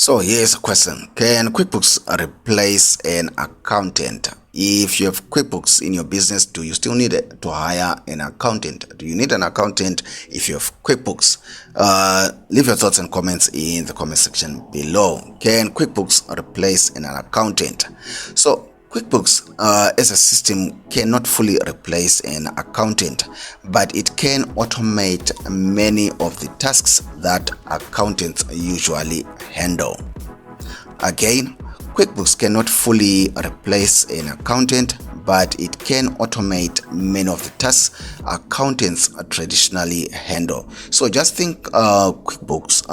So here's a question. Can QuickBooks replace an accountant? If you have QuickBooks in your business, do you still need to hire an accountant? Do you need an accountant if you have QuickBooks? Leave your thoughts and comments in the comment section below. Can QuickBooks replace an accountant? So QuickBooks as a system cannot fully replace an accountant, but it can automate many of the tasks that accountants usually handle. Again, QuickBooks cannot fully replace an accountant, but it can automate many of the tasks accountants traditionally handle. So just think QuickBooks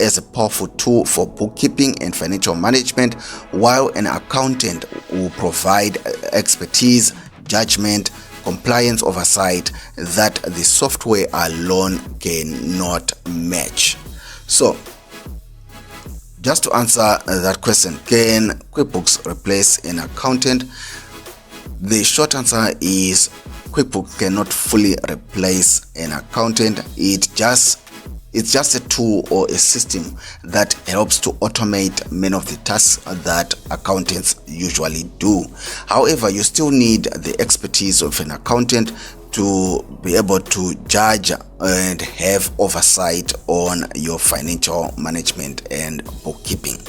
as a powerful tool for bookkeeping and financial management, while an accountant will provide expertise, judgment, compliance oversight that the software alone cannot match. So just to answer that question, can QuickBooks replace an accountant? The short answer is QuickBooks cannot fully replace an accountant. It's just a tool or a system that helps to automate many of the tasks that accountants usually do. However, you still need the expertise of an accountant to be able to judge and have oversight on your financial management and bookkeeping.